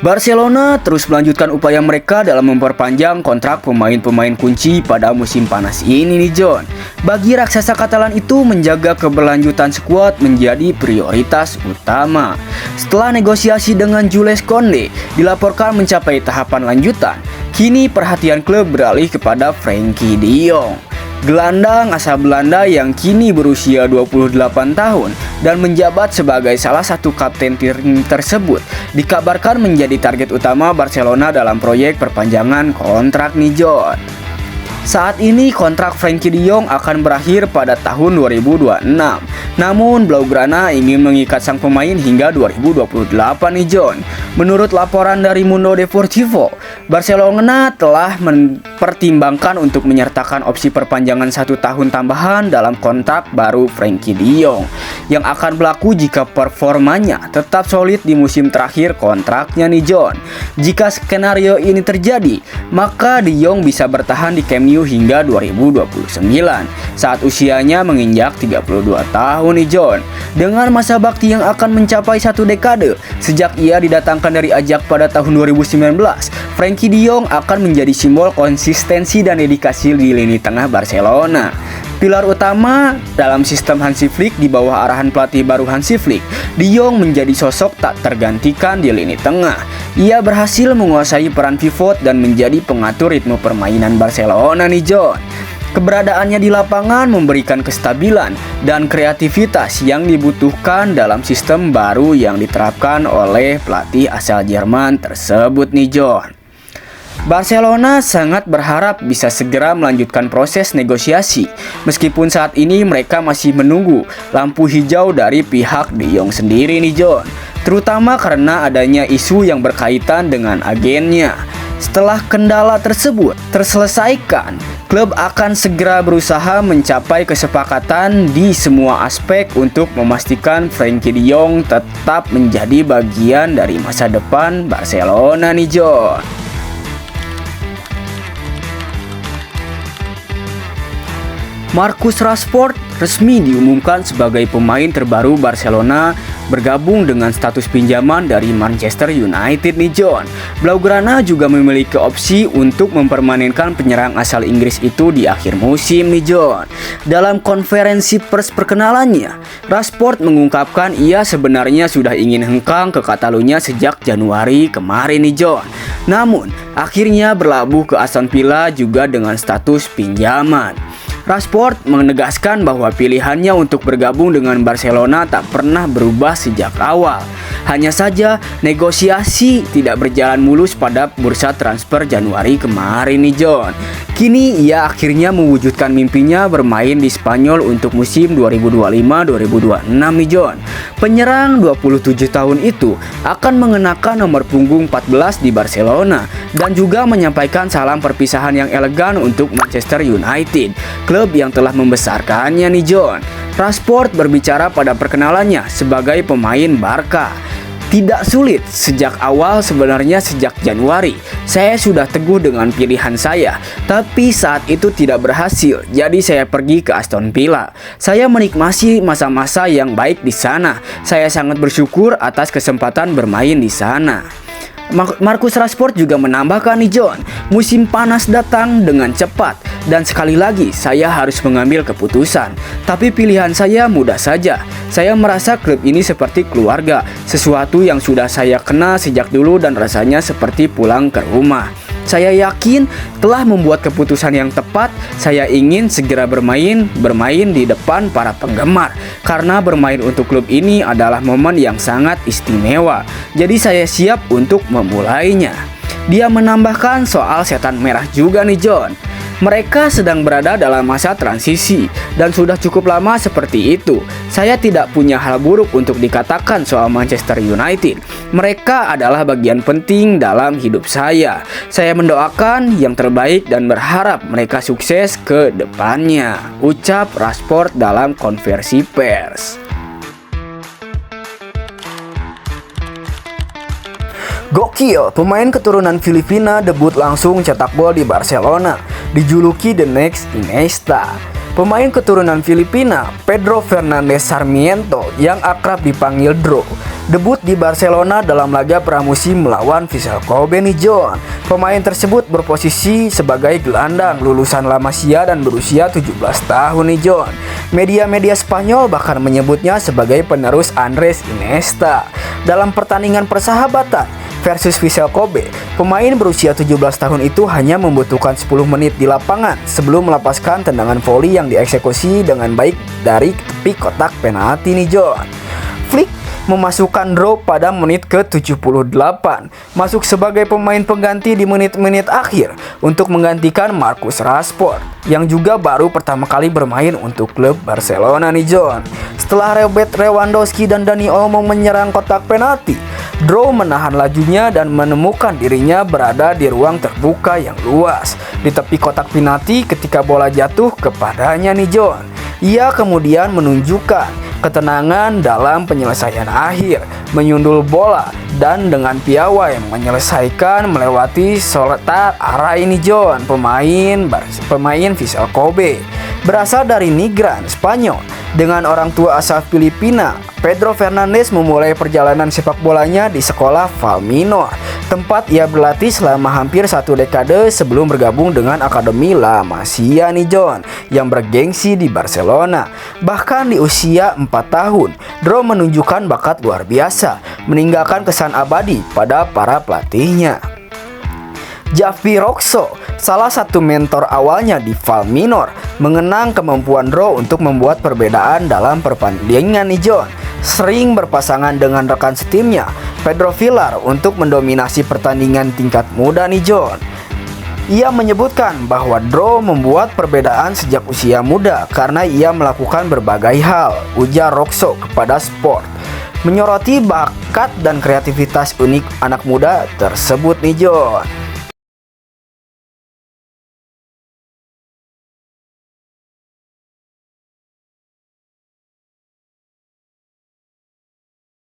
Barcelona terus melanjutkan upaya mereka dalam memperpanjang kontrak pemain-pemain kunci pada musim panas ini nih John. Bagi raksasa Katalan itu, menjaga keberlanjutan skuad menjadi prioritas utama. Setelah negosiasi dengan Jules Koundé dilaporkan mencapai tahapan lanjutan, kini perhatian klub beralih kepada Frenkie de Jong. Gelandang asal Belanda yang kini berusia 28 tahun dan menjabat sebagai salah satu kapten tim tersebut dikabarkan menjadi target utama Barcelona dalam proyek perpanjangan kontrak nih John. Saat ini kontrak Frenkie de Jong akan berakhir pada tahun 2026. Namun Blaugrana ingin mengikat sang pemain hingga 2028 nih John. Menurut laporan dari Mundo Deportivo, Barcelona telah mempertimbangkan untuk menyertakan opsi perpanjangan 1 tahun tambahan dalam kontrak baru Frenkie de Jong yang akan berlaku jika performanya tetap solid di musim terakhir kontraknya nih John. Jika skenario ini terjadi, maka de Jong bisa bertahan di Camp Nou hingga 2029 saat usianya menginjak 32 tahun nih John. Dengan masa bakti yang akan mencapai 1 dekade sejak ia didatangkan dari Ajax pada tahun 2019, Frenkie de Jong akan menjadi simbol konsistensi dan dedikasi di lini tengah Barcelona. Pilar utama dalam sistem Hansi Flick di bawah arahan pelatih baru Hansi Flick, de Jong menjadi sosok tak tergantikan di lini tengah. Ia berhasil menguasai peran pivot dan menjadi pengatur ritme permainan Barcelona nih John. Keberadaannya di lapangan memberikan kestabilan dan kreativitas yang dibutuhkan dalam sistem baru yang diterapkan oleh pelatih asal Jerman tersebut nih John. Barcelona sangat berharap bisa segera melanjutkan proses negosiasi, meskipun saat ini mereka masih menunggu lampu hijau dari pihak de Jong sendiri nih John, terutama karena adanya isu yang berkaitan dengan agennya. Setelah kendala tersebut terselesaikan, klub akan segera berusaha mencapai kesepakatan di semua aspek untuk memastikan Frenkie de Jong tetap menjadi bagian dari masa depan Barcelona nih John. Marcus Rashford resmi diumumkan sebagai pemain terbaru Barcelona bergabung dengan status pinjaman dari Manchester United nih John. Blaugrana juga memiliki opsi untuk mempermanenkan penyerang asal Inggris itu di akhir musim nih John. Dalam konferensi pers perkenalannya, Rashford mengungkapkan ia sebenarnya sudah ingin hengkang ke Catalunya sejak Januari kemarin nih John. Namun, akhirnya berlabuh ke Aston Villa juga dengan status pinjaman. Rashford menegaskan bahwa pilihannya untuk bergabung dengan Barcelona tak pernah berubah sejak awal. Hanya saja negosiasi tidak berjalan mulus pada bursa transfer Januari kemarin nih John. Kini ia akhirnya mewujudkan mimpinya bermain di Spanyol untuk musim 2025-2026 nih John. Penyerang 27 tahun itu akan mengenakan nomor punggung 14 di Barcelona dan juga menyampaikan salam perpisahan yang elegan untuk Manchester United, klub yang telah membesarkannya nih John. Rashford berbicara pada perkenalannya sebagai pemain Barca. Tidak sulit sejak awal, sebenarnya sejak Januari saya sudah teguh dengan pilihan saya, tapi saat itu tidak berhasil, jadi saya pergi ke Aston Villa. Saya menikmati masa-masa yang baik di sana. Saya sangat bersyukur atas kesempatan bermain di sana. Marcus Rashford juga menambahkan nih John, musim panas datang dengan cepat dan sekali lagi saya harus mengambil keputusan. Tapi pilihan saya mudah saja. Saya merasa klub ini seperti keluarga, sesuatu yang sudah saya kenal sejak dulu dan rasanya seperti pulang ke rumah. Saya yakin telah membuat keputusan yang tepat. Saya ingin segera bermain di depan para penggemar, karena bermain untuk klub ini adalah momen yang sangat istimewa. Jadi saya siap untuk memulainya. Dia menambahkan soal setan merah juga nih John. Mereka sedang berada dalam masa transisi dan sudah cukup lama seperti itu. Saya tidak punya hal buruk untuk dikatakan soal Manchester United. Mereka adalah bagian penting dalam hidup saya. Saya mendoakan yang terbaik dan berharap mereka sukses ke depannya, ucap Rashford dalam konversi pers. Gokil, pemain keturunan Filipina debut langsung cetak gol di Barcelona, dijuluki The Next Iniesta. Pemain keturunan Filipina, Pedro Fernandez Sarmiento, yang akrab dipanggil Dro, debut di Barcelona dalam laga pramusim melawan Vissel Kobe nih John. Pemain tersebut berposisi sebagai gelandang lulusan La Masia dan berusia 17 tahun nih John. Media-media Spanyol bahkan menyebutnya sebagai penerus Andres Iniesta. Dalam pertandingan persahabatan versus Vissel Kobe, pemain berusia 17 tahun itu hanya membutuhkan 10 menit di lapangan sebelum melepaskan tendangan voli yang dieksekusi dengan baik dari tepi kotak penalti nih John. Flick memasukkan draw pada menit ke-78, masuk sebagai pemain pengganti di menit-menit akhir untuk menggantikan Marcus Rashford yang juga baru pertama kali bermain untuk klub Barcelona nih John. Setelah Robert Lewandowski dan Dani Olmo menyerang kotak penalti, Draw menahan lajunya dan menemukan dirinya berada di ruang terbuka yang luas di tepi kotak penalti ketika bola jatuh kepadanya nih John. Ia kemudian menunjukkan ketenangan dalam penyelesaian akhir, menyundul bola dan dengan piawai menyelesaikan melewati Soltar Arai ini John, pemain Vissel Kobe. Berasal dari Negran, Spanyol, dengan orang tua asal Filipina, Pedro Fernandez memulai perjalanan sepak bolanya di sekolah Val Minor, tempat ia berlatih selama hampir 1 dekade sebelum bergabung dengan Akademi La Masia nih John, yang bergengsi di Barcelona. Bahkan di usia 4 tahun, Draw menunjukkan bakat luar biasa, meninggalkan kesan abadi pada para pelatihnya. Javi Roxo, salah satu mentor awalnya di Val Minor, mengenang kemampuan Draw untuk membuat perbedaan dalam pertandingan nih John. Sering berpasangan dengan rekan setimnya, Pedro Villar, untuk mendominasi pertandingan tingkat muda nih John. Ia menyebutkan bahwa Draw membuat perbedaan sejak usia muda karena ia melakukan berbagai hal, ujar Roxo kepada Sport, menyoroti bakat dan kreativitas unik anak muda tersebut nih John.